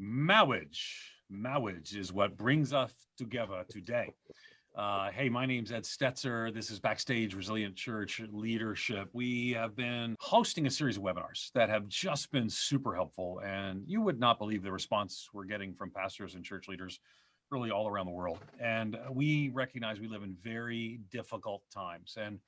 Marriage is what brings us together today. Hey, my name's Ed Stetzer. This is Backstage Resilient Church Leadership. We have been hosting a series of webinars that have just been super helpful, and you would not believe the response we're getting from pastors and church leaders really all around the world. And we recognize we live in very difficult times, and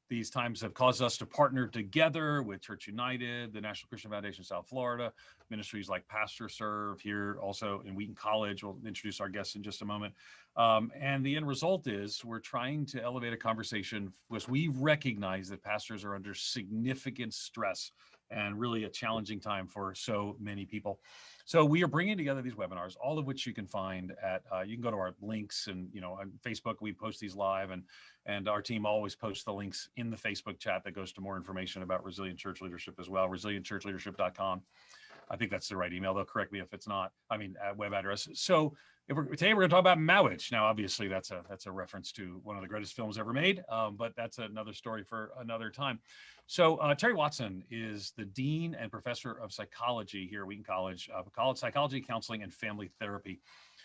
these times have caused us to partner together with Church United, the National Christian Foundation South Florida, ministries like Pastor Serve here also in Wheaton College. We'll introduce our guests in just a moment. And the end result is we're trying to elevate a conversation because we recognize that pastors are under significant stress and really a challenging time for so many people. So we are bringing together these webinars, all of which you can find at, you can go to our links and, on Facebook, we post these live, and our team always posts the links in the Facebook chat that goes to more information about Resilient Church Leadership as well, resilientchurchleadership.com. I think that's the right email. They'll correct me if it's not, web address. So today we're going to talk about marriage. Now, obviously, that's a reference to one of the greatest films ever made, but that's another story for another time. So Terry Watson is the Dean and Professor of Psychology here at Wheaton College, Psychology, Counseling, and Family Therapy.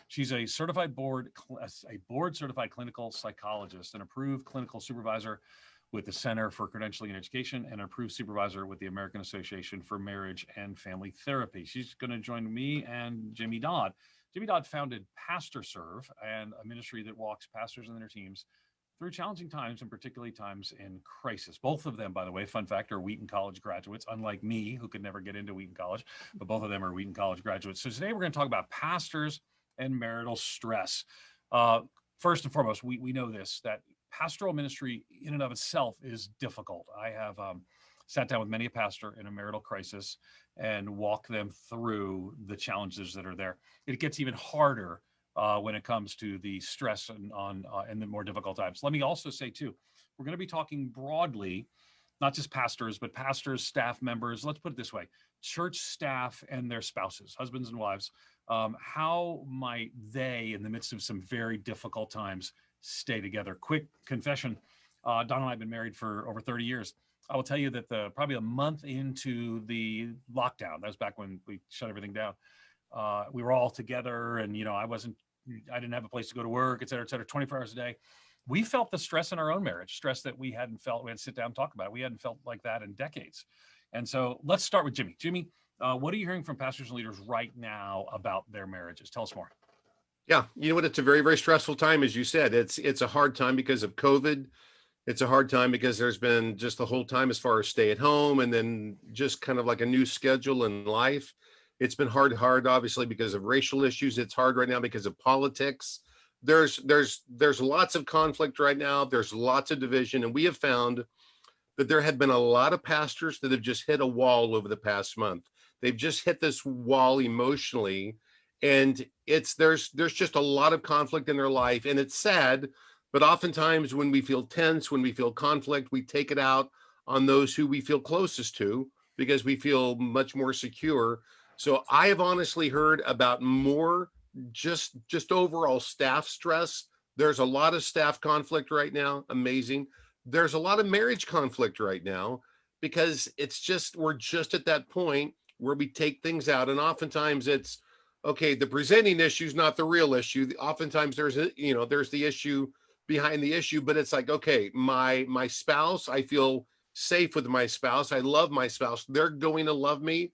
She's a board-certified clinical psychologist, an approved clinical supervisor with the Center for Credentialing and Education, and an approved supervisor with the American Association for Marriage and Family Therapy. She's going to join me and Jimmy Dodd. Jimmy Dodd founded Pastor Serve, and a ministry that walks pastors and their teams through challenging times, and particularly times in crisis. Both of them, by the way, fun fact, are Wheaton College graduates, unlike me, who could never get into Wheaton College, but both of them are Wheaton College graduates. So today we're going to talk about pastors and marital stress. First and foremost, we know this, that pastoral ministry in and of itself is difficult. I have sat down with many a pastor in a marital crisis and walk them through the challenges that are there. It gets even harder when it comes to the stress and the more difficult times. Let me also say too, we're going to be talking broadly, not just pastors, but pastors, staff members. Let's put it this way: church staff and their spouses, husbands and wives. How might they, in the midst of some very difficult times, stay together? Quick confession: Don and I have been married for over 30 years. I will tell you that probably a month into the lockdown, that was back when we shut everything down, we were all together, and I didn't have a place to go to work, et cetera, 24 hours a day. We felt the stress in our own marriage, stress that we hadn't felt. We had to sit down and talk about it. We hadn't felt like that in decades. And so let's start with Jimmy. Jimmy, what are you hearing from pastors and leaders right now about their marriages? Tell us more. Yeah, you know what? It's a very, very stressful time, as you said. It's a hard time because of COVID. It's a hard time because there's been just the whole time as far as stay at home, and then just kind of like a new schedule in life. It's been hard, obviously, because of racial issues. It's hard right now because of politics. There's lots of conflict right now. There's lots of division, and we have found that there have been a lot of pastors that have just hit a wall over the past month. They've just hit this wall emotionally, and there's just a lot of conflict in their life, and it's sad. But oftentimes when we feel tense, when we feel conflict, we take it out on those who we feel closest to because we feel much more secure. So I have honestly heard about more just overall staff stress. There's a lot of staff conflict right now. Amazing. There's a lot of marriage conflict right now because we're just at that point where we take things out. And oftentimes it's, okay, the presenting issue is not the real issue. Oftentimes there's the issue behind the issue, but it's like, okay, my spouse, I feel safe with my spouse. I love my spouse. They're going to love me.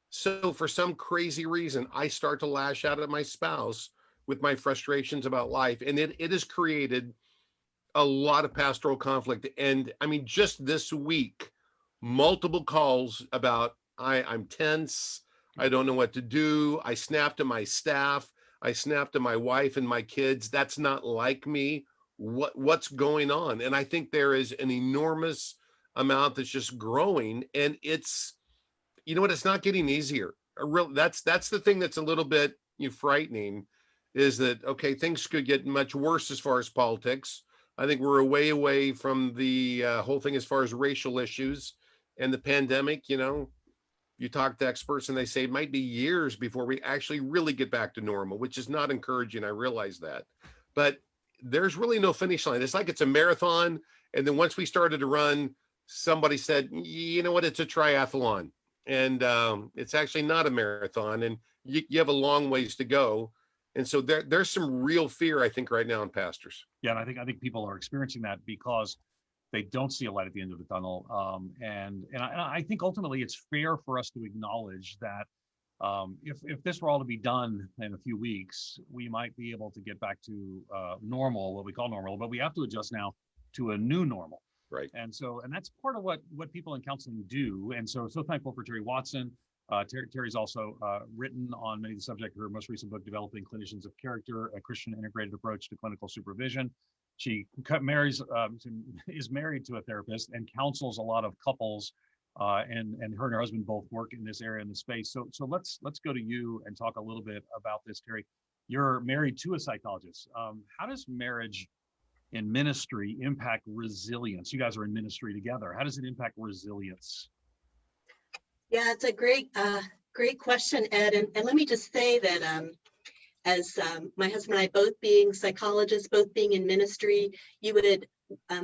So for some crazy reason, I start to lash out at my spouse with my frustrations about life. And it has created a lot of pastoral conflict. And I mean, just this week, multiple calls about I'm tense. I don't know what to do. I snapped at my staff. I snapped at my wife and my kids. That's not like me. What's going on? And I think there is an enormous amount that's just growing, and it's not getting easier. That's the thing that's a little bit frightening, is that, okay, things could get much worse as far as politics. I think we're way away from the whole thing as far as racial issues and the pandemic. You talk to experts and they say it might be years before we actually really get back to normal, which is not encouraging. I realize that, but there's really no finish line. It's like it's a marathon. And then once we started to run, somebody said, you know what, it's a triathlon. And it's actually not a marathon. And you have a long ways to go. And so there's some real fear, I think, right now in pastors. Yeah, and I think people are experiencing that because they don't see a light at the end of the tunnel. And I think ultimately it's fair for us to acknowledge that if this were all to be done in a few weeks, we might be able to get back to normal, what we call normal, but we have to adjust now to a new normal. Right. And that's part of what people in counseling do. And so thankful for Terry Watson. Terry's also written on many of the subject. Her most recent book, Developing Clinicians of Character, a Christian Integrated Approach to Clinical Supervision. She is married to a therapist and counsels a lot of couples, and her and her husband both work in this area in the space. So let's go to you and talk a little bit about this, Terry. You're married to a psychologist. How does marriage in ministry impact resilience? You guys are in ministry together. How does it impact resilience? Yeah, it's a great question, Ed. And let me just say that as my husband and I both being psychologists, both being in ministry, you would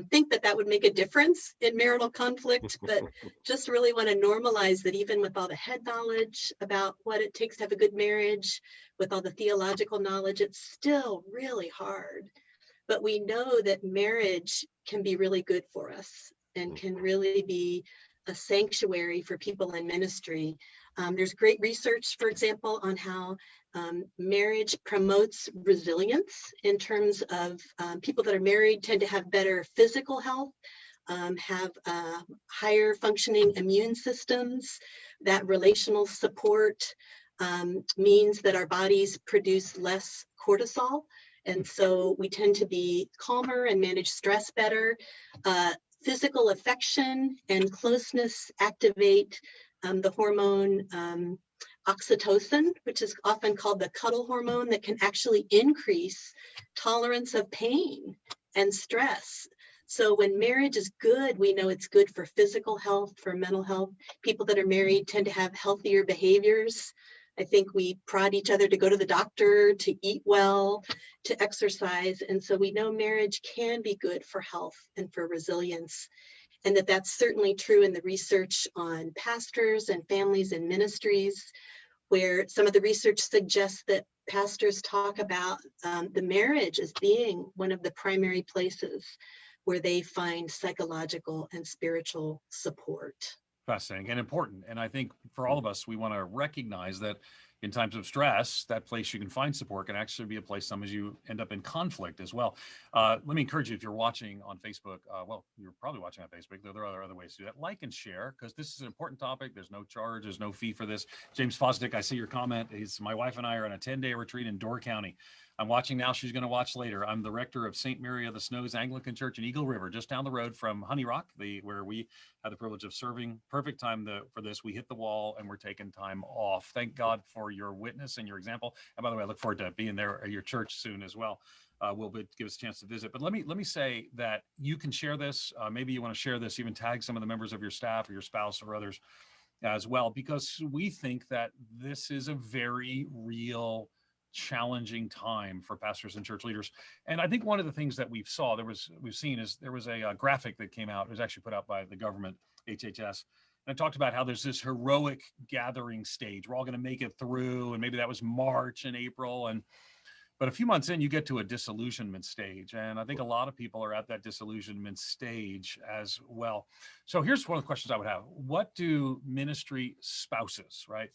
think that would make a difference in marital conflict, but just really want to normalize that even with all the head knowledge about what it takes to have a good marriage, with all the theological knowledge, it's still really hard. But we know that marriage can be really good for us and can really be a sanctuary for people in ministry. There's great research, for example, on how marriage promotes resilience in terms of people that are married tend to have better physical health, have higher functioning immune systems. That relational support means that our bodies produce less cortisol. And so we tend to be calmer and manage stress better. Physical affection and closeness activate the hormone oxytocin, which is often called the cuddle hormone, that can actually increase tolerance of pain and stress. So when marriage is good, we know it's good for physical health, for mental health. People that are married tend to have healthier behaviors. I think we prod each other to go to the doctor, to eat well, to exercise. And so we know marriage can be good for health and for resilience. And that's certainly true in the research on pastors and families and ministries, where some of the research suggests that pastors talk about the marriage as being one of the primary places where they find psychological and spiritual support. Fascinating and important. And I think for all of us, we want to recognize that in times of stress, that place you can find support can actually be a place sometimes you end up in conflict as well. Let me encourage you, if you're watching on Facebook, well, you're probably watching on Facebook, though there are other ways to do that. Like and share, because this is an important topic. There's no charge, there's no fee for this. James Fosdick, I see your comment. My wife and I are on a 10-day retreat in Door County. I'm watching now. She's going to watch later. I'm the rector of St. Mary of the Snows Anglican Church in Eagle River, just down the road from Honey Rock, where we had the privilege of serving. Perfect time for this. We hit the wall and we're taking time off. Thank God for your witness and your example. And by the way, I look forward to being there at your church soon as well. Give us a chance to visit. But let me say that you can share this. Maybe you want to share this, even tag some of the members of your staff or your spouse or others as well, because we think that this is a very real challenging time for pastors and church leaders. And I think one of the things that we've seen is there was a graphic that came out. It was actually put out by the government, HHS. And it talked about how there's this heroic gathering stage. We're all going to make it through. And maybe that was March and April. But a few months in, you get to a disillusionment stage. And I think a lot of people are at that disillusionment stage as well. So here's one of the questions I would have. What do ministry spouses, right?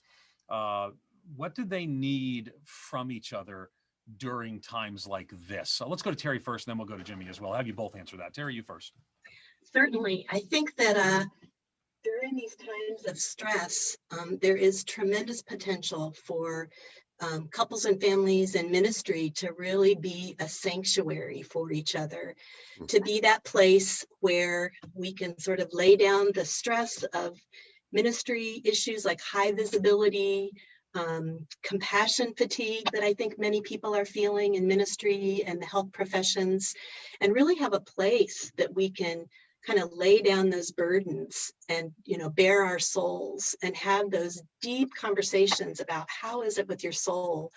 What do they need from each other during times like this? So let's go to Terry first, and then we'll go to Jimmy as well. I'll have you both answer that. Terry, you first. Certainly. I think that during these times of stress, there is tremendous potential for couples and families and ministry to really be a sanctuary for each other, to be that place where we can sort of lay down the stress of ministry issues like high visibility, compassion fatigue that I think many people are feeling in ministry and the health professions, and really have a place that we can kind of lay down those burdens and, bare our souls and have those deep conversations about how is it with your soul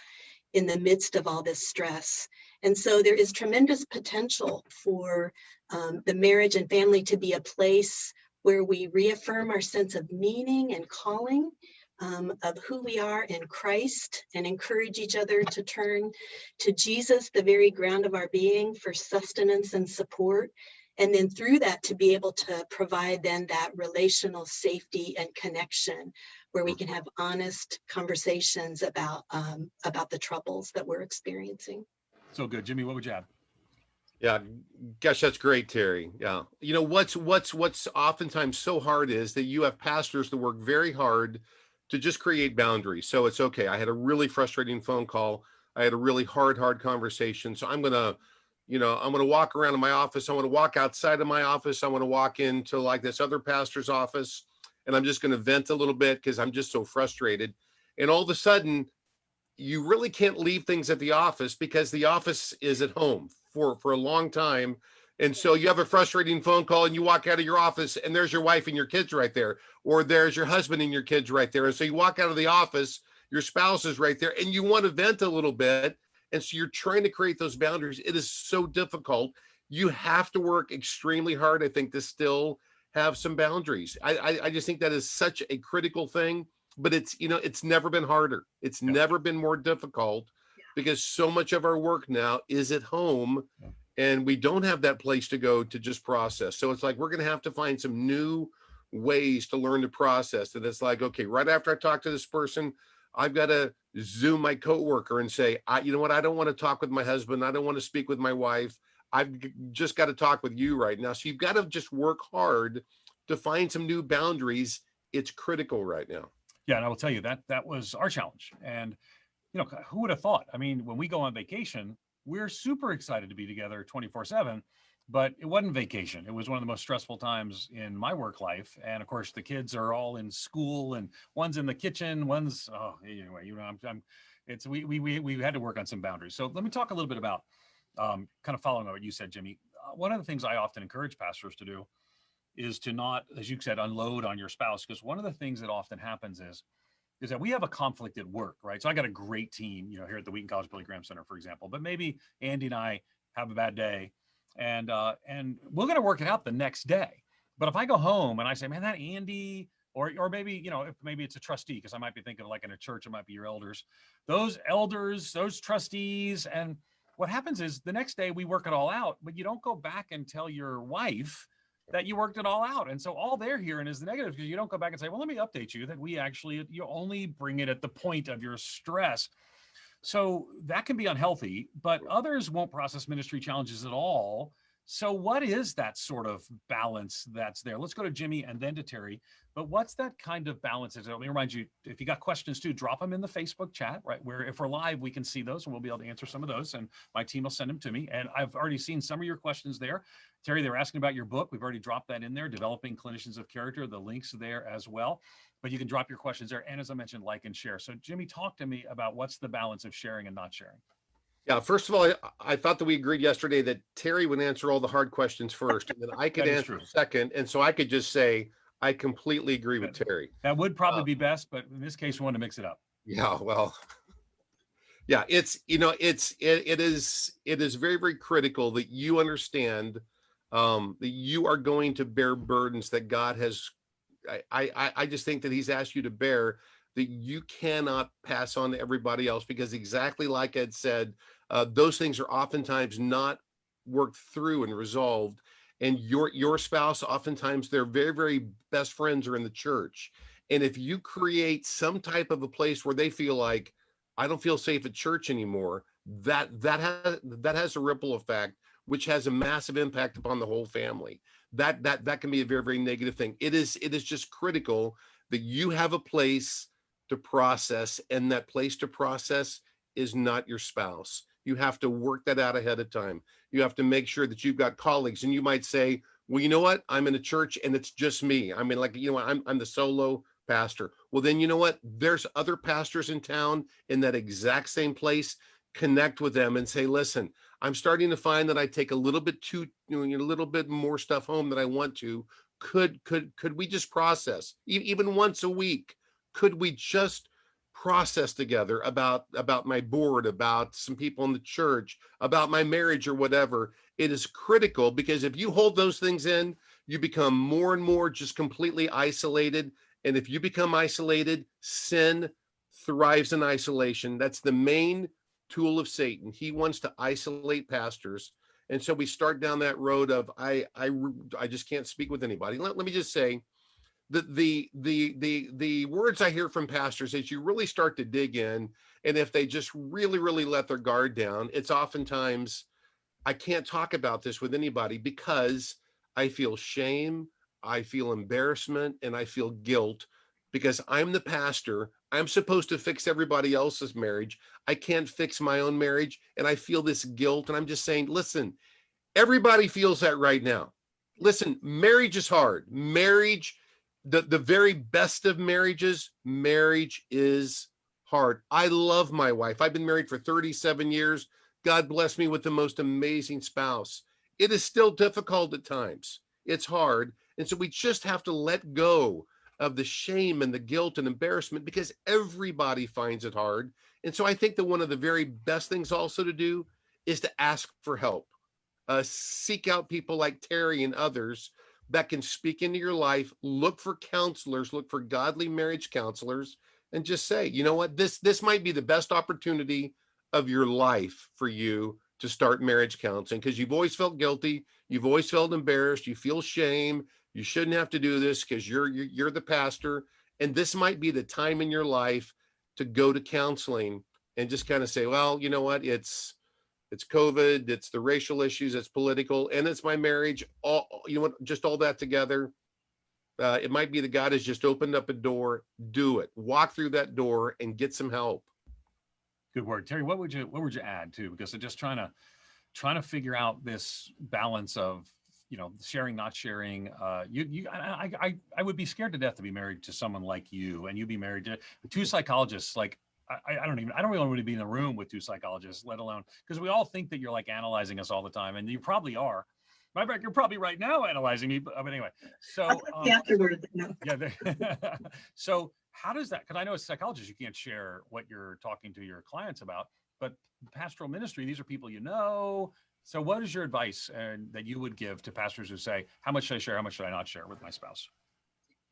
in the midst of all this stress. And so there is tremendous potential for the marriage and family to be a place where we reaffirm our sense of meaning and calling, of who we are in Christ and encourage each other to turn to Jesus, the very ground of our being, for sustenance and support. And then through that, to be able to provide then that relational safety and connection where we can have honest conversations about the troubles that we're experiencing. So good. Jimmy, what would you add? Yeah, gosh, that's great, Terry. Yeah. You know, what's oftentimes so hard is that you have pastors that work very hard to just create boundaries. So it's okay. I had a really frustrating phone call. I had a really hard conversation. So I'm going to walk around in my office. I want to walk outside of my office. I want to walk into like this other pastor's office, and I'm just going to vent a little bit because I'm just so frustrated. And all of a sudden, you really can't leave things at the office because the office is at home for a long time. And so you have a frustrating phone call and you walk out of your office and there's your wife and your kids right there, or there's your husband and your kids right there. And so you walk out of the office, your spouse is right there, and you want to vent a little bit. And so you're trying to create those boundaries. It is so difficult. You have to work extremely hard, I think, to still have some boundaries. I just think that is such a critical thing, but it's never been harder. It's never been more difficult because so much of our work now is at home and we don't have that place to go to just process. So it's like, we're going to have to find some new ways to learn to process. And it's like, okay, right after I talk to this person, I've got to Zoom my coworker and say, you know what? I don't want to talk with my husband. I don't want to speak with my wife. I've just got to talk with you right now. So you've got to just work hard to find some new boundaries. It's critical right now. Yeah, and I will tell you that was our challenge. And who would have thought? I mean, when we go on vacation, we're super excited to be together 24/7, but it wasn't vacation. It was one of the most stressful times in my work life. And of course, the kids are all in school, and one's in the kitchen, one's anyway. We had to work on some boundaries. So let me talk a little bit about kind of following on what you said, Jimmy. One of the things I often encourage pastors to do is to not, as you said, unload on your spouse, because one of the things that often happens is that we have a conflict at work, right? So I got a great team, here at the Wheaton College Billy Graham Center, for example, but maybe Andy and I have a bad day and we're going to work it out the next day. But if I go home and I say, man, that Andy, or maybe, if maybe it's a trustee, because I might be thinking like in a church, it might be your elders, those trustees. And what happens is the next day we work it all out, but you don't go back and tell your wife that you worked it all out. And so all they're hearing is the negative, because you don't go back and say, well, let me update you that you only bring it at the point of your stress. So that can be unhealthy, but others won't process ministry challenges at all. So what is that sort of balance that's there? Let's go to Jimmy and then to Terry. But what's that kind of balance? Let me remind you, if you got questions too, drop them in the Facebook chat, right? Where if we're live, we can see those and we'll be able to answer some of those. And my team will send them to me. And I've already seen some of your questions there. Terry, they were asking about your book. We've already dropped that in there, Developing Clinicians of Character. The link's there as well. But you can drop your questions there. And as I mentioned, like and share. So Jimmy, talk to me about what's the balance of sharing and not sharing. Yeah, first of all, I thought that we agreed yesterday that Terry would answer all the hard questions first, and then I could answer second. And so I could just say, I completely agree with Terry. That would probably be best, but in this case, we want to mix it up. Yeah, well, yeah, it is very, very critical that you understand that you are going to bear burdens that God has. I just think that He's asked you to bear, that you cannot pass on to everybody else, because exactly like Ed said, those things are oftentimes not worked through and resolved. And your spouse, oftentimes their very, very best friends are in the church. And if you create some type of a place where they feel like, I don't feel safe at church anymore, that has a ripple effect, which has a massive impact upon the whole family. That can be a very, very negative thing. It is just critical that you have a place to process, and that place to process is not your spouse. You have to work that out ahead of time. You have to make sure that you've got colleagues, and you might say, well, you know what? I'm in a church and it's just me. I mean, like, I'm the solo pastor. Well, then, you know what? There's other pastors in town in that exact same place. Connect with them and say, listen, I'm starting to find that I take a little bit more stuff home than I want to. Could we just process even once a week? Could we just process together about my board, about some people in the church, about my marriage or whatever? It is critical, because if you hold those things in, you become more and more just completely isolated, And if you become isolated, sin thrives in isolation. That's the main tool of Satan. He wants to isolate pastors. And so we start down that road of I just can't speak with anybody. Let me just say that the words I hear from pastors as you really start to dig in, and if they just really let their guard down, it's oftentimes, I can't talk about this with anybody because I feel shame, I feel embarrassment, and I feel guilt because I'm the pastor. I'm supposed to fix everybody else's marriage. I can't fix my own marriage. And I feel this guilt. And I'm just saying, listen, everybody feels that right now. Listen, marriage is hard. Marriage, the very best of marriages, marriage is hard. I love my wife. I've been married for 37 years. God bless me with the most amazing spouse. It is still difficult at times. It's hard. And so we just have to let go of the shame and the guilt and embarrassment because everybody finds it hard. And so I think that one of the very best things also to do is to ask for help. Seek out people like Terry and others that can speak into your life. Look for counselors, look for godly marriage counselors, and just say, you know what, this might be the best opportunity of your life for you to start marriage counseling because you've always felt guilty, you've always felt embarrassed, you feel shame, you shouldn't have to do this because you're the pastor, and this might be the time in your life to go to counseling and just kind of say, well, you know what, it's COVID, it's the racial issues, it's political, and it's my marriage. All, you know what, just all that together. It might be that God has just opened up a door. Do it. Walk through that door and get some help. Good word, Terry. What would you add too? Because I'm just trying to figure out this balance of, sharing, not sharing. I would be scared to death to be married to someone like you, and you be married to two psychologists. Like I don't really want to be in the room with two psychologists, let alone, because we all think that you're like analyzing us all the time, and you probably are. My back, you're probably right now analyzing me, but anyway. So afterwards, no. Yeah. So how does that? Because I know as a psychologist, you can't share what you're talking to your clients about, but pastoral ministry, these are people you know. So what is your advice that you would give to pastors who say, how much should I share? How much should I not share with my spouse?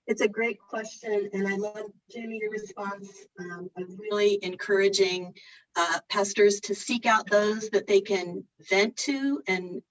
It's a great question, and I love, Jimmy, your response of really encouraging pastors to seek out those that they can vent to and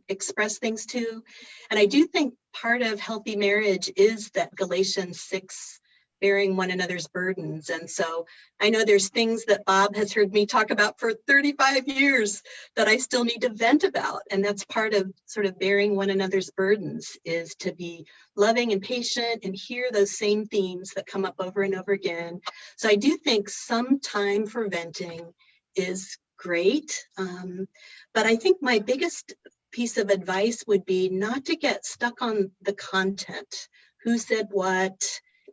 express things to. And I do think part of healthy marriage is that Galatians 6, bearing one another's burdens. And so I know there's things that Bob has heard me talk about for 35 years that I still need to vent about. And that's part of sort of bearing one another's burdens, is to be loving and patient and hear those same themes that come up over and over again. So I do think some time for venting is great. But I think my biggest piece of advice would be not to get stuck on the content. Who said what?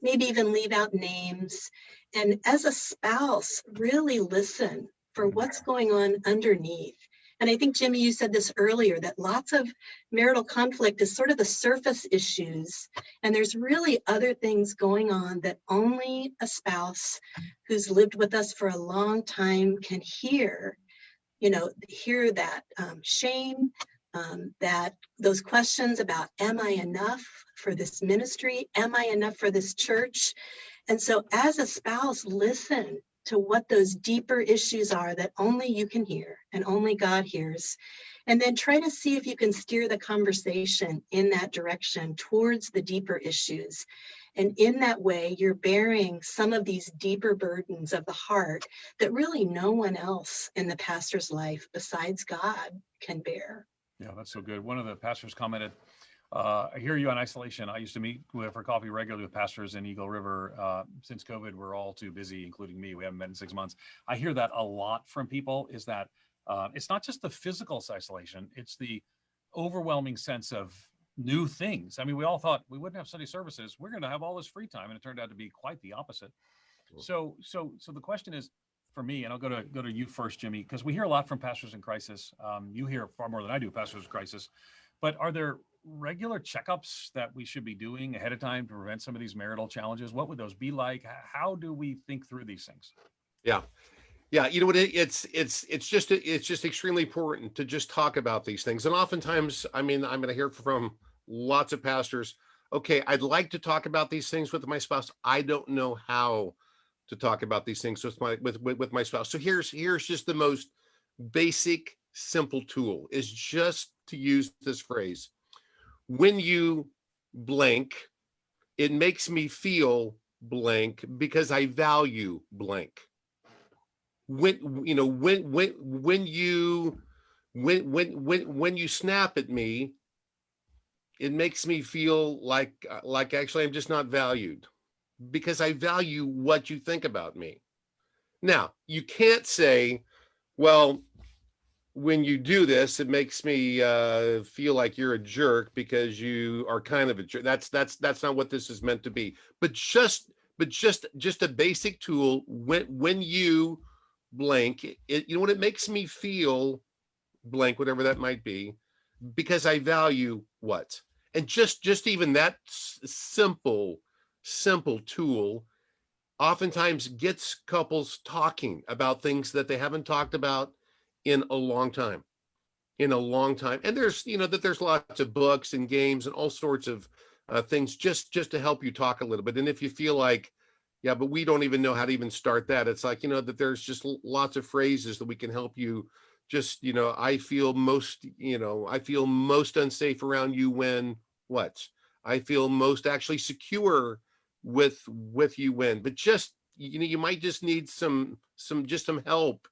Maybe even leave out names. And as a spouse, really listen for what's going on underneath. And I think, Jimmy, you said this earlier, that lots of marital conflict is sort of the surface issues. And there's really other things going on that only a spouse who's lived with us for a long time can hear. Hear that shame, that those questions about, am I enough for this ministry? Am I enough for this church? And so as a spouse, listen to what those deeper issues are that only you can hear and only God hears. And then try to see if you can steer the conversation in that direction towards the deeper issues. And in that way, you're bearing some of these deeper burdens of the heart that really no one else in the pastor's life besides God can bear. Yeah, that's so good. One of the pastors commented, I hear you on isolation. I used to meet for coffee regularly with pastors in Eagle River. Since COVID, we're all too busy, including me. We haven't met in 6 months. I hear that a lot from people, is that it's not just the physical isolation, it's the overwhelming sense of new things. I mean, we all thought we wouldn't have Sunday services. We're going to have all this free time. And it turned out to be quite the opposite. So the question is, for me, and I'll go to you first, Jimmy, because we hear a lot from pastors in crisis. You hear far more than I do, pastors in crisis. But are there regular checkups that we should be doing ahead of time to prevent some of these marital challenges? What would those be like? How do we think through these things? Yeah. You know what? It's just extremely important to just talk about these things. And oftentimes, I mean, I'm going to hear from lots of pastors. okay, I'd like to talk about these things with my spouse. I don't know how to talk about these things with my spouse. So here's just the most basic, simple tool is just to use this phrase. When you blank, it makes me feel blank because I value blank. When you know when you snap at me, it makes me feel like actually I'm just not valued because I value what you think about me. Now, you can't say, well, when you do this, it makes me feel like you're a jerk because you are kind of a jerk. That's not what this is meant to be. But just a basic tool. When you blank, you know what, it makes me feel blank, whatever that might be, because I value what. And just even that simple tool oftentimes gets couples talking about things that they haven't talked about in a long time. And there's there's lots of books and games and all sorts of things just to help you talk a little bit. And if you feel like, yeah, but we don't even know how to even start that, it's like, that there's just lots of phrases that we can help you. Just, I feel most unsafe around you when what? I feel most actually secure with you when. But just, you might just need some help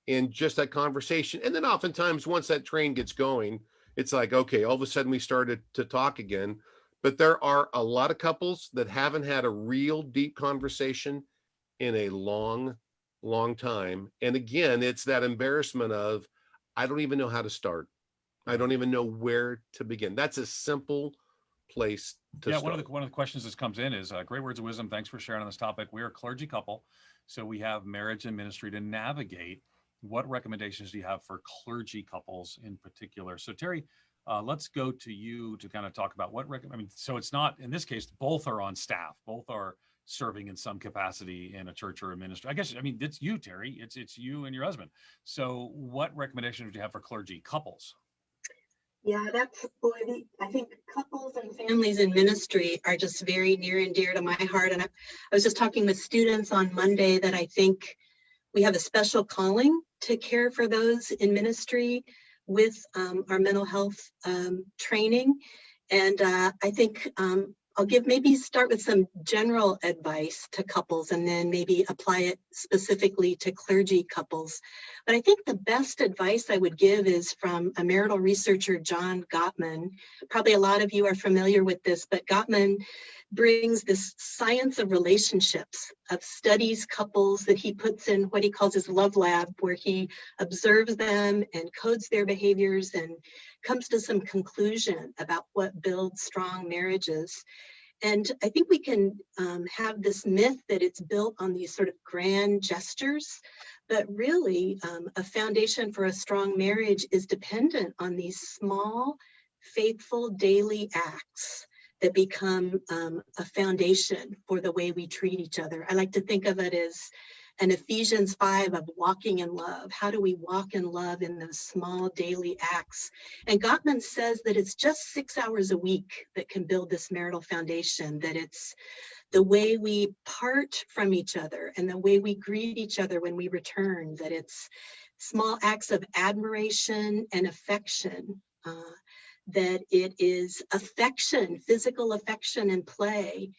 in just that conversation. And then oftentimes once that train gets going, it's like, okay, all of a sudden we started to talk again. But there are a lot of couples that haven't had a real deep conversation in a long time. And again, it's that embarrassment of, I don't even know how to start. I don't even know where to begin. That's a simple place to Yeah, start. one of the questions that comes in is great words of wisdom. Thanks for sharing on this topic. We're a clergy couple, so we have marriage and ministry to navigate. What recommendations do you have for clergy couples in particular? So Terry, let's go to you to kind of talk about so it's not, in this case, both are on staff, both are serving in some capacity in a church or a ministry. It's you, Terry. It's you and your husband. So what recommendations do you have for clergy couples? Yeah, I think couples and families in ministry are just very near and dear to my heart. And I was just talking with students on Monday that I think we have a special calling to care for those in ministry with our mental health training. And I think I'll start with some general advice to couples and then maybe apply it specifically to clergy couples. But I think the best advice I would give is from a marital researcher, John Gottman. Probably a lot of you are familiar with this, but Gottman brings this science of relationships, of studies couples that he puts in what he calls his love lab, where he observes them and codes their behaviors and comes to some conclusion about what builds strong marriages. And I think we can have this myth that it's built on these sort of grand gestures, but really a foundation for a strong marriage is dependent on these small, faithful daily acts that become a foundation for the way we treat each other. I like to think of it as an Ephesians 5 of walking in love. How do we walk in love in those small daily acts? And Gottman says that it's just 6 hours a week that can build this marital foundation, that it's the way we part from each other and the way we greet each other when we return, that it's small acts of admiration and affection, that it is affection, physical affection and play,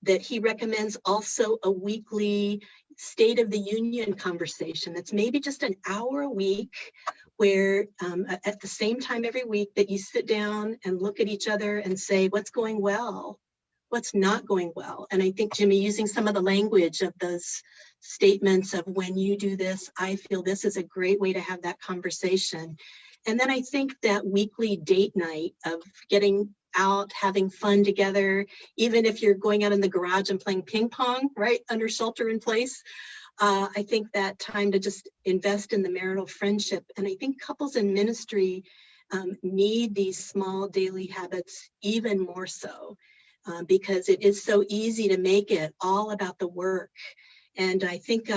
that he recommends also a weekly State of the Union conversation. That's maybe just an hour a week where at the same time every week that you sit down and look at each other and say, what's going well? What's not going well? And I think, Jimmy, using some of the language of those statements of when you do this, I feel this is a great way to have that conversation. And then I think that weekly date night of getting out, having fun together, even if you're going out in the garage and playing ping pong, right, under shelter in place. I think that time to just invest in the marital friendship. And I think couples in ministry need these small daily habits even more so because it is so easy to make it all about the work. And I think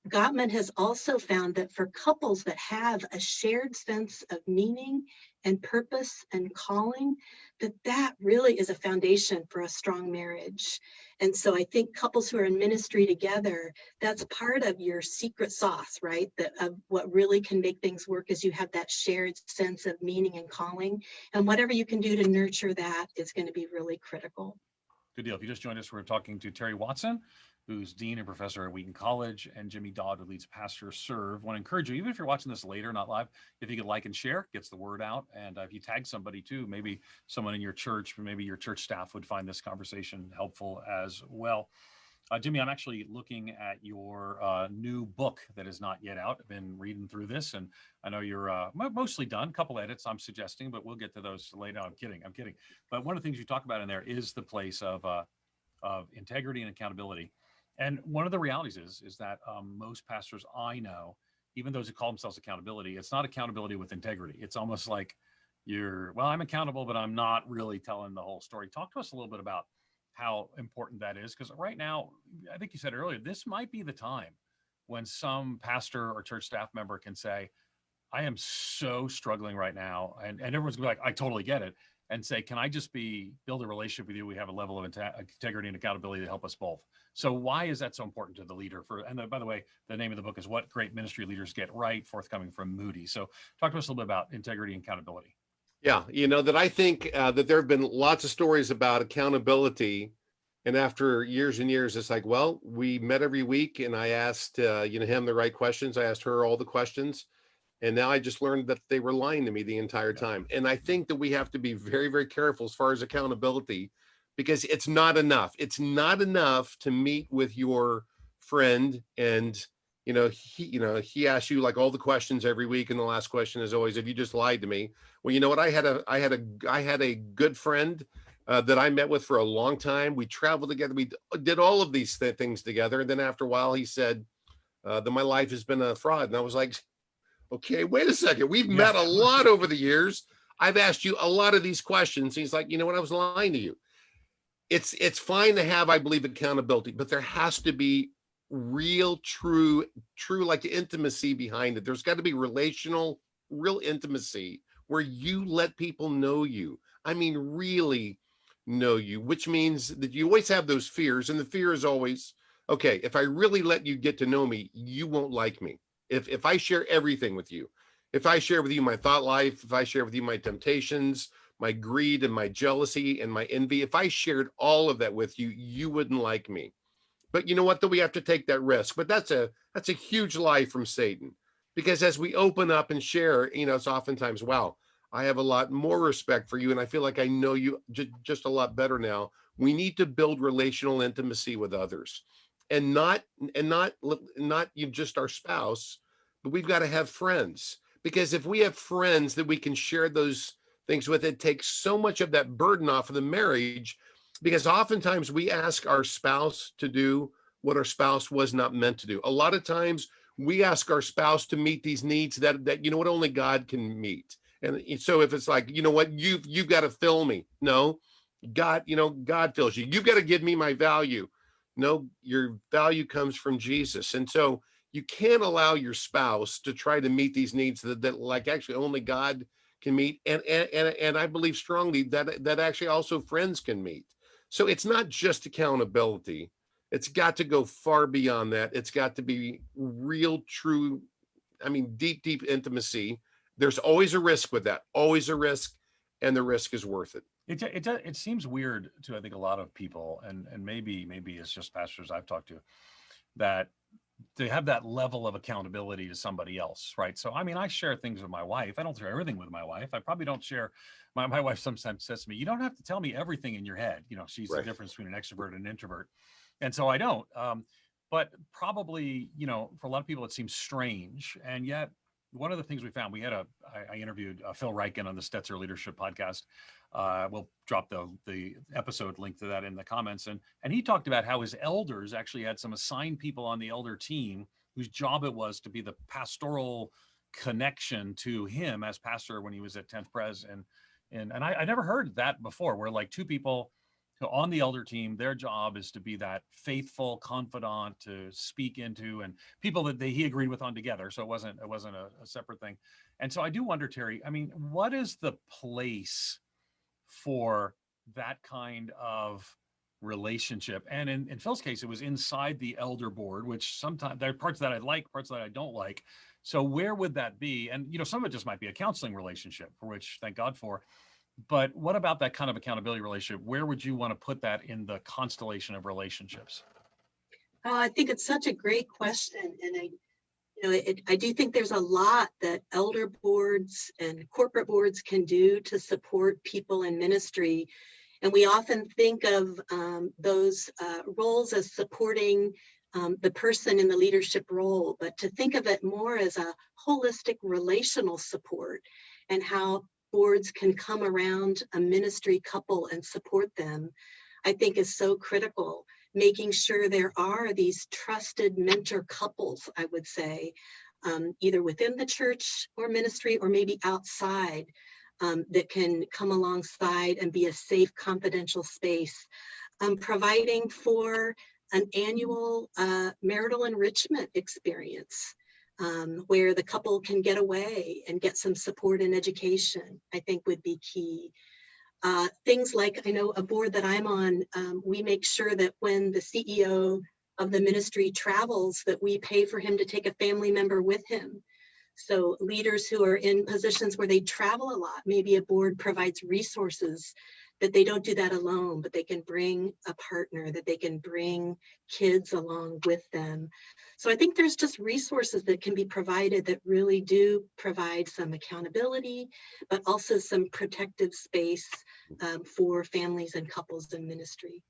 Gottman has also found that for couples that have a shared sense of meaning and purpose and calling, that really is a foundation for a strong marriage. And so I think couples who are in ministry together, that's part of your secret sauce, right? That of what really can make things work is you have that shared sense of meaning and calling. And whatever you can do to nurture that is going to be really critical. Good deal. If you just joined us, we're talking to Terry Watson, who's Dean and Professor at Wheaton College, and Jimmy Dodd, who leads Pastor Serve. I want to encourage you, even if you're watching this later, not live, if you could like and share, gets the word out. And if you tag somebody too, maybe someone in your church, maybe your church staff would find this conversation helpful as well. Jimmy, I'm actually looking at your new book that is not yet out. I've been reading through this, and I know you're mostly done. A couple edits, I'm suggesting, but we'll get to those later. I'm kidding. But one of the things you talk about in there is the place of integrity and accountability. And one of the realities is that most pastors I know, even those who call themselves accountability, it's not accountability with integrity. It's almost like I'm accountable, but I'm not really telling the whole story. Talk to us a little bit about how important that is, because right now, I think you said earlier, this might be the time when some pastor or church staff member can say, I am so struggling right now, and everyone's gonna be like, I totally get it, and say, can I just build a relationship with you? We have a level of integrity and accountability to help us both. So why is that so important to the leader? By the way, the name of the book is What Great Ministry Leaders Get Right, forthcoming from Moody. So talk to us a little bit about integrity and accountability. Yeah, that I think that there have been lots of stories about accountability. And after years and years, it's like, well, we met every week and I asked, him the right questions. I asked her all the questions. And now I just learned that they were lying to me the entire time. And I think that we have to be very, very careful as far as accountability, because it's not enough. It's not enough to meet with your friend and he asks you like all the questions every week, and the last question is always, "Have you just lied to me?" Well, you know what? I had a good friend that I met with for a long time. We traveled together. We did all of these things together, and then after a while, he said that my life has been a fraud, and I was like, "Okay, wait a second. We've met a lot over the years. I've asked you a lot of these questions." He's like, "You know what? I was lying to you." It's fine to have, I believe, accountability, but there has to be real, true, like intimacy behind it. There's got to be relational, real intimacy where you let people know you. I mean, really know you, which means that you always have those fears. And the fear is always, okay, if I really let you get to know me, you won't like me. If I share everything with you, if I share with you my thought life, if I share with you my temptations, my greed and my jealousy and my envy, if I shared all of that with you, you wouldn't like me. But you know what, though, we have to take that risk. But that's a huge lie from Satan, because as we open up and share, it's oftentimes, wow, I have a lot more respect for you, and I feel like I know you just a lot better now. We need to build relational intimacy with others, and not you just our spouse, but we've got to have friends, because if we have friends that we can share those things with, it takes so much of that burden off of the marriage. Because oftentimes we ask our spouse to do what our spouse was not meant to do. A lot of times we ask our spouse to meet these needs that what only God can meet. And so if it's like, what, you've got to fill me. No, God, God fills you. You've got to give me my value. No, your value comes from Jesus. And so you can't allow your spouse to try to meet these needs that like actually only God can meet. And I believe strongly that actually also friends can meet. So it's not just accountability. It's got to go far beyond that. It's got to be real, true, deep, deep intimacy. There's always a risk with that, always a risk, and the risk is worth it. It seems weird to, I think, a lot of people, and maybe it's just pastors I've talked to, that they have that level of accountability to somebody else, right? So, I share things with my wife. I don't share everything with my wife. I probably don't share. My wife sometimes says to me, "You don't have to tell me everything in your head." She's Right. the difference between an extrovert and an introvert. And so I don't. But probably, for a lot of people, it seems strange. And yet, one of the things we found, I interviewed Phil Reichen on the Stetzer Leadership Podcast. We'll drop the episode link to that in the comments. And he talked about how his elders actually had some assigned people on the elder team whose job it was to be the pastoral connection to him as pastor when he was at 10th Pres. And I never heard that before, where like two people So on the elder team, their job is to be that faithful confidant to speak into, and people that he agreed with on together. So it wasn't a separate thing. And so I do wonder, Terry, I mean, what is the place for that kind of relationship? And in Phil's case, it was inside the elder board, which sometimes there are parts that I like, parts that I don't like. So where would that be? And, some of it just might be a counseling relationship, for which thank God for. But what about that kind of accountability relationship? Where would you want to put that in the constellation of relationships? I think it's such a great question. And I do think there's a lot that elder boards and corporate boards can do to support people in ministry. And we often think of those roles as supporting the person in the leadership role, but to think of it more as a holistic relational support, and how boards can come around a ministry couple and support them, I think is so critical. Making sure there are these trusted mentor couples, I would say, either within the church or ministry or maybe outside, that can come alongside and be a safe, confidential space. Providing for an annual marital enrichment experience, where the couple can get away and get some support and education, I think would be key. Things like, I know a board that I'm on, we make sure that when the CEO of the ministry travels, that we pay for him to take a family member with him. So leaders who are in positions where they travel a lot, maybe a board provides resources that they don't do that alone, but they can bring a partner, that they can bring kids along with them. So I think there's just resources that can be provided that really do provide some accountability, but also some protective space for families and couples in ministry.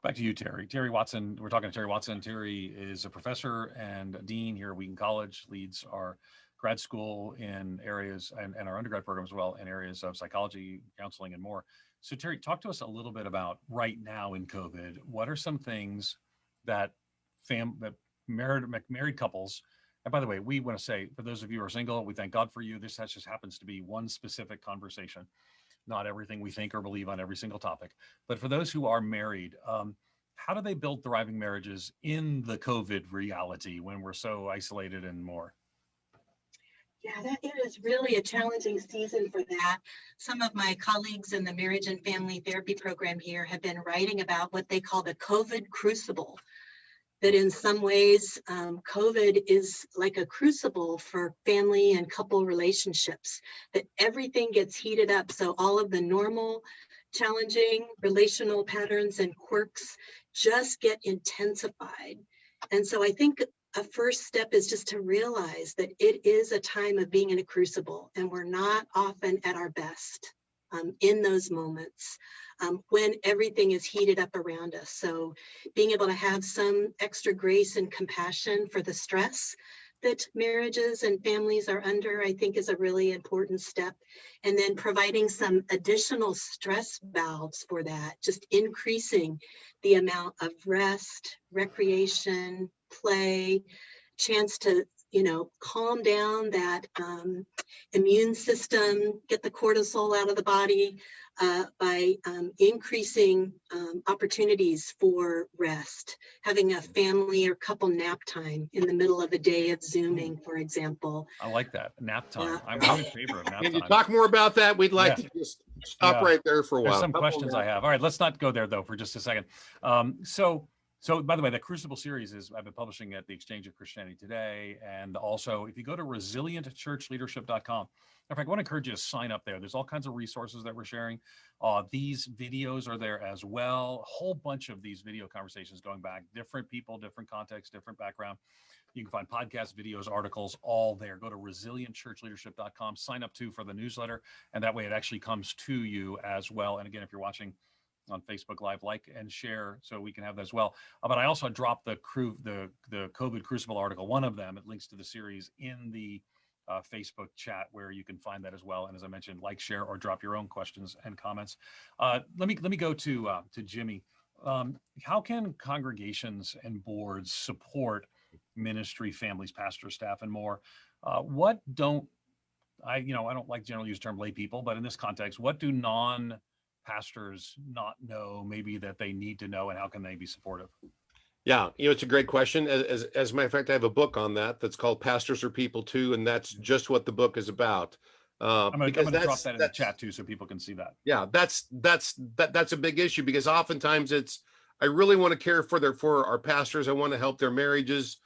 Back to you, Terry. Terry Watson. We're talking to Terry Watson. Terry is a professor and a dean here at Wheaton College, leads our grad school in areas and our undergrad program as well in areas of psychology, counseling, and more. So Terry, talk to us a little bit about right now in COVID. What are some things that married couples, and by the way, we want to say, for those of you who are single, we thank God for you. This just happens to be one specific conversation, not everything we think or believe on every single topic. But for those who are married, how do they build thriving marriages in the COVID reality when we're so isolated and more? Yeah, that is really a challenging season for that. Some of my colleagues in the marriage and family therapy program here have been writing about what they call the COVID crucible. That in some ways, COVID is like a crucible for family and couple relationships, that everything gets heated up. So all of the normal, challenging relational patterns and quirks just get intensified. And so I think a first step is just to realize that it is a time of being in a crucible, and we're not often at our best in those moments when everything is heated up around us. So being able to have some extra grace and compassion for the stress that marriages and families are under, I think is a really important step. And then providing some additional stress valves for that, just increasing the amount of rest, recreation, play, chance to calm down that immune system, get the cortisol out of the body by increasing opportunities for rest, having a family or couple nap time in the middle of a day of Zooming, for example. I like that. Nap time. Yeah. I'm in favor of nap time. Can you talk more about that? We'd like to just stop right there for a while. There's some questions I have. All right, let's not go there though for just a second. So by the way, the Crucible series I've been publishing at the Exchange of Christianity Today. And also if you go to resilientchurchleadership.com, in fact, I want to encourage you to sign up there. There's all kinds of resources that we're sharing. These videos are there as well. A whole bunch of these video conversations going back, different people, different context, different background. You can find podcasts, videos, articles, all there. Go to resilientchurchleadership.com, sign up too for the newsletter. And that way it actually comes to you as well. And again, if you're watching on Facebook Live, like and share so we can have that as well. But I also dropped the COVID Crucible article, one of them. It links to the series in the Facebook chat where you can find that as well. And as I mentioned, like, share, or drop your own questions and comments. Let me go to Jimmy. How can congregations and boards support ministry, families, pastors, staff, and more? I don't like generally use the term lay people, but in this context, what do pastors not know maybe that they need to know, and how can they be supportive? Yeah, it's a great question. As a matter of fact, I have a book on that that's called "Pastors Are People Too," and that's just what the book is about. I'm Because gonna drop that in the chat too, so people can see that. yeah, that's a big issue, because oftentimes it's, I really want to care for our pastors, I want to help their marriages,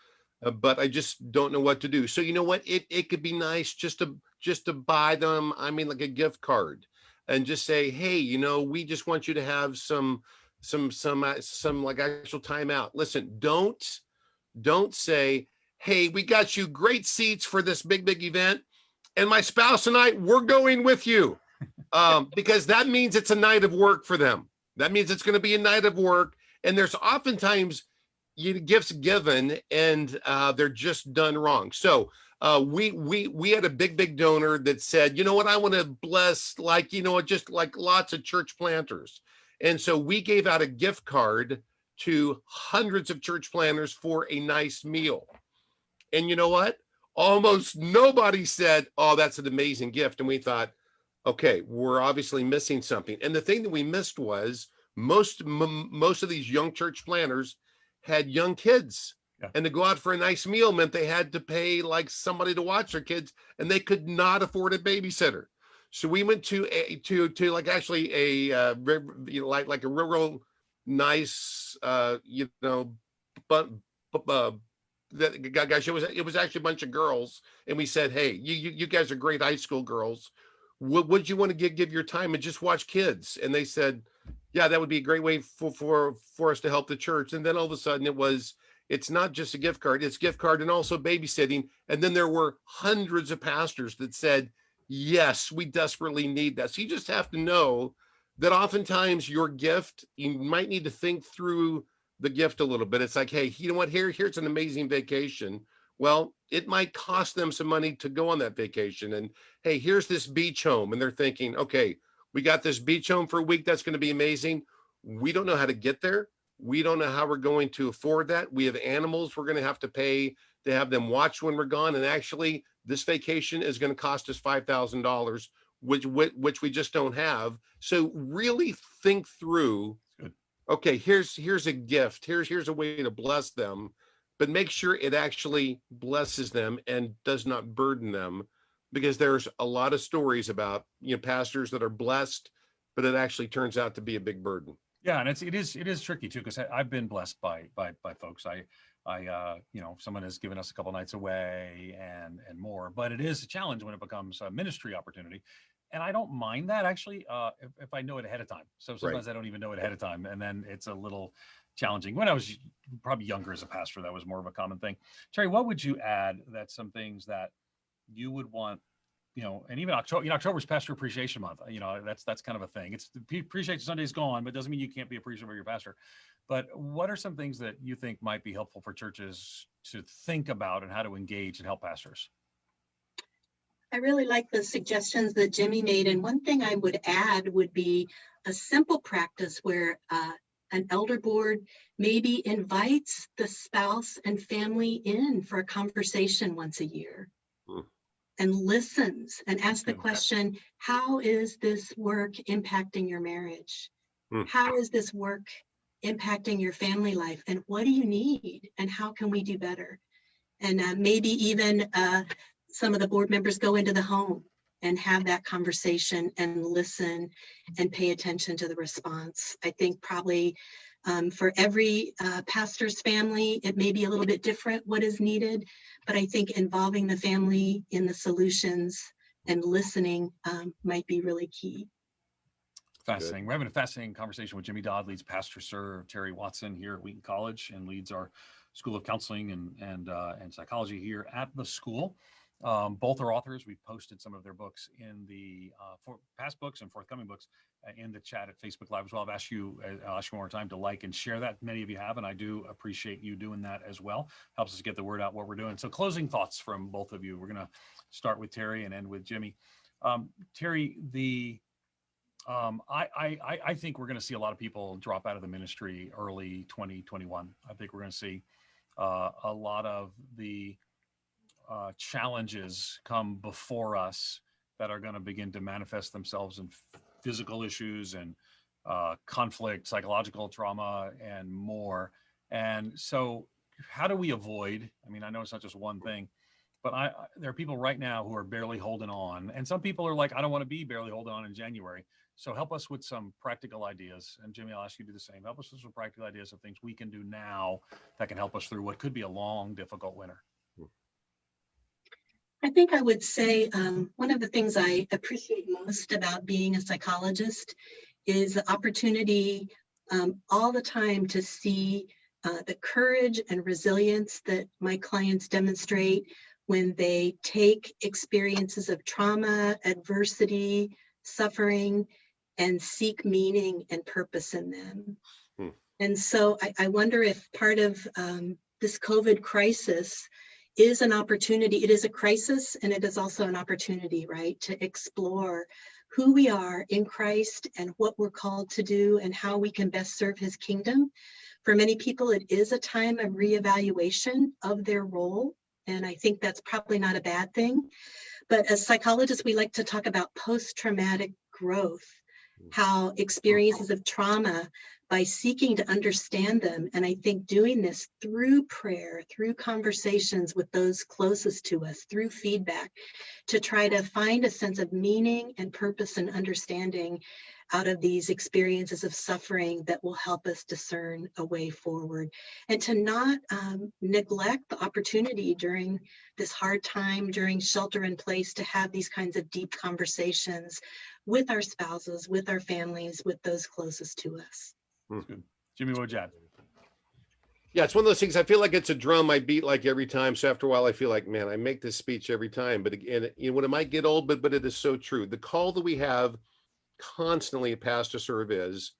but I just don't know what to do. So you know what, it could be nice just to buy them, I mean, like a gift card, and just say, hey, we just want you to have some like actual time out. Listen, don't say, hey, we got you great seats for this big event, and my spouse and I, we're going with you. Because that means it's a night of work for them. That means it's going to be a night of work. And there's oftentimes gifts given, and they're just done wrong. So we had a big donor that said, you know what, I want to bless, like, just like lots of church planters. And so we gave out a gift card to hundreds of church planters for a nice meal. And you know what? Almost nobody said, oh, that's an amazing gift. And we thought, okay, we're obviously missing something. And the thing that we missed was most of these young church planners had young kids. Yeah. And to go out for a nice meal meant they had to pay like somebody to watch their kids, and they could not afford a babysitter. So we went to like actually a like a real nice but that guys, it was actually a bunch of girls, and we said, hey, you guys are great high school girls. Would you want to give your time and just watch kids? And they said, yeah, that would be a great way for us to help the church. And then all of a sudden it's not just a gift card, it's gift card and also babysitting. And then there were hundreds of pastors that said, yes, we desperately need that. So you just have to know that oftentimes your gift, you might need to think through the gift a little bit. It's like, hey, you know what, here's an amazing vacation. Well, it might cost them some money to go on that vacation. And hey, here's this beach home. And they're thinking, okay, we got this beach home for a week. That's going to be amazing. We don't know how to get there. We don't know how we're going to afford that. We have animals we're going to have to pay to have them watch when we're gone. And actually, this vacation is going to cost us $5,000, which we just don't have. So really think through, okay, here's a gift. Here's a way to bless them, but make sure it actually blesses them and does not burden them, because there's a lot of stories about pastors that are blessed, but it actually turns out to be a big burden. Yeah, and it is tricky too, because I've been blessed by folks. I someone has given us a couple nights away and more, but it is a challenge when it becomes a ministry opportunity. And I don't mind that, actually, if I know it ahead of time. So sometimes I don't even know it ahead of time, and then it's a little challenging. When I was probably younger as a pastor, that was more of a common thing. Terry, what would you add that some things that you would want, and even October, October's Pastor Appreciation Month, that's kind of a thing. It's Appreciation Sunday's gone, but doesn't mean you can't be appreciative of your pastor. But what are some things that you think might be helpful for churches to think about and how to engage and help pastors? I really like the suggestions that Jimmy made. And one thing I would add would be a simple practice where an elder board maybe invites the spouse and family in for a conversation once a year and listens and asks the question, how is this work impacting your marriage? How is this work impacting your family life? And what do you need? And how can we do better? And maybe even some of the board members go into the home and have that conversation and listen and pay attention to the response. I think probably for every pastor's family, it may be a little bit different what is needed, but I think involving the family in the solutions and listening might be really key. Fascinating. We're having a fascinating conversation with Jimmy Dodd, leads Pastor Sir Terry Watson here at Wheaton College, and leads our School of Counseling and Psychology here at the school. Both are authors. We've posted some of their books in the past books and forthcoming books in the chat at Facebook Live as well. I'll ask you one more time to like and share that. Many of you have, and I do appreciate you doing that as well. Helps us get the word out what we're doing. So closing thoughts from both of you. We're going to start with Terry and end with Jimmy. Terry, I think we're going to see a lot of people drop out of the ministry early 2021. I think we're going to see a lot of the challenges come before us that are going to begin to manifest themselves in physical issues and conflict, psychological trauma, and more. And so, how do we avoid? I mean, I know it's not just one thing, but there are people right now who are barely holding on, and some people are like, I don't want to be barely holding on in January. So help us with some practical ideas. And Jimmy, I'll ask you to do the same. Help us with some practical ideas of things we can do now that can help us through what could be a long, difficult winter. I think I would say one of the things I appreciate most about being a psychologist is the opportunity all the time to see the courage and resilience that my clients demonstrate when they take experiences of trauma, adversity, suffering, and seek meaning and purpose in them. Hmm. And so I wonder if part of this COVID crisis is an opportunity. It is a crisis and it is also an opportunity, right, to explore who we are in Christ and what we're called to do and how we can best serve his kingdom. For many people, it is a time of reevaluation of their role. And I think that's probably not a bad thing. But as psychologists, we like to talk about post-traumatic growth, how experiences of trauma, by seeking to understand them, and I think doing this through prayer, through conversations with those closest to us, through feedback, to try to find a sense of meaning and purpose and understanding out of these experiences of suffering that will help us discern a way forward, and to not neglect the opportunity during this hard time, during shelter in place, to have these kinds of deep conversations with our spouses, with our families, with those closest to us. Good. Jimmy, what would you add? Yeah, it's one of those things. I feel like it's a drum I beat like every time. So after a while, I feel like, man, I make this speech every time. But again, you know, when it might get old, but it is so true. The call that we have constantly past to serve is,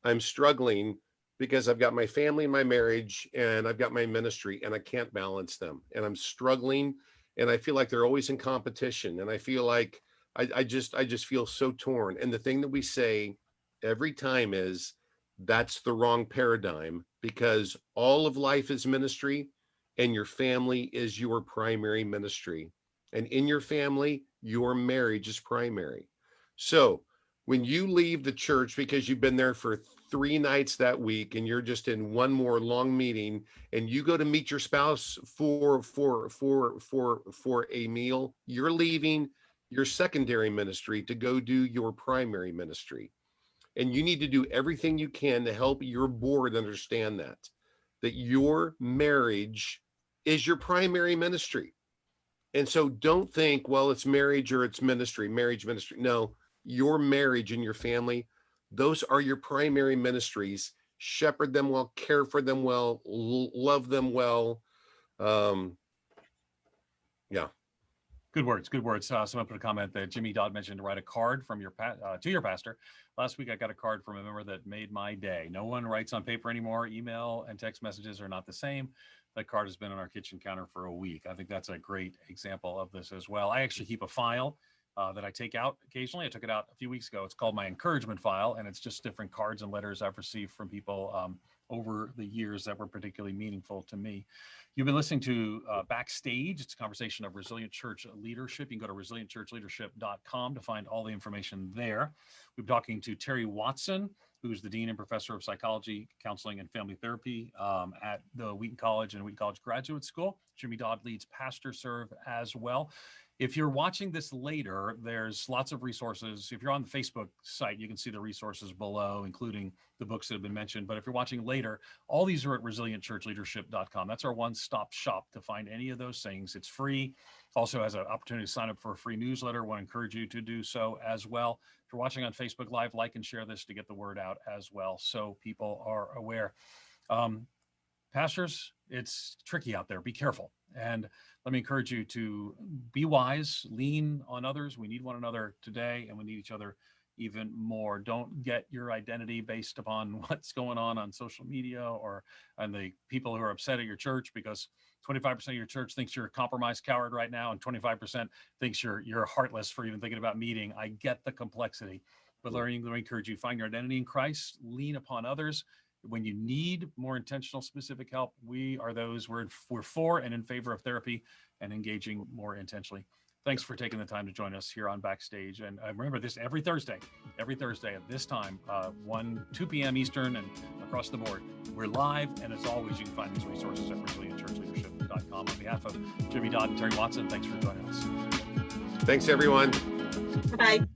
I'm struggling because I've got my family and my marriage and I've got my ministry and I can't balance them. And I'm struggling and I feel like they're always in competition. And I feel like I just feel so torn. And the thing that we say every time is, that's the wrong paradigm, because all of life is ministry and your family is your primary ministry. And in your family, your marriage is primary. So when you leave the church because you've been there for 3 nights that week and you're just in one more long meeting and you go to meet your spouse for a meal, you're leaving your secondary ministry to go do your primary ministry. And you need to do everything you can to help your board understand that your marriage is your primary ministry. And so don't think, well, it's marriage or it's ministry, marriage, ministry. No, your marriage and your family, those are your primary ministries. Shepherd them well, care for them well, love them well. Yeah. Good words. Good words. Someone put a comment that Jimmy Dodd mentioned to write a card from your to your pastor. Last week, I got a card from a member that made my day. No one writes on paper anymore. Email and text messages are not the same. That card has been on our kitchen counter for a week. I think that's a great example of this as well. I actually keep a file that I take out occasionally. I took it out a few weeks ago. It's called my encouragement file, and it's just different cards and letters I've received from people over the years that were particularly meaningful to me. You've been listening to Backstage. It's a conversation of resilient church leadership. You can go to resilientchurchleadership.com to find all the information there. We've been talking to Terry Watson, who's the Dean and Professor of Psychology, Counseling, and Family Therapy at the Wheaton College and Wheaton College Graduate School. Jimmy Dodd leads Pastor Serve as well. If you're watching this later, there's lots of resources. If you're on the Facebook site, you can see the resources below, including the books that have been mentioned. But if you're watching later, all these are at resilientchurchleadership.com. That's our one-stop shop to find any of those things. It's free. Also has an opportunity to sign up for a free newsletter. I want to encourage you to do so as well. If you're watching on Facebook Live, like and share this to get the word out as well, so people are aware. Pastors, it's tricky out there. Be careful. And let me encourage you to be wise, lean on others. We need one another today, and we need each other even more. Don't get your identity based upon what's going on social media or on the people who are upset at your church, because 25% of your church thinks you're a compromised coward right now, and 25% thinks you're heartless for even thinking about meeting. I get the complexity, but let me encourage you, find your identity in Christ, lean upon others. When you need more intentional, specific help, we are those we're for and in favor of therapy and engaging more intentionally. thanks for taking the time to join us here on Backstage. And remember this every Thursday at this time, 2 p.m. Eastern and across the board. We're live, and as always, you can find these resources at resilientchurchleadership.com. On behalf of Jimmy Dodd and Terry Watson, thanks for joining us. Thanks, everyone. Bye-bye.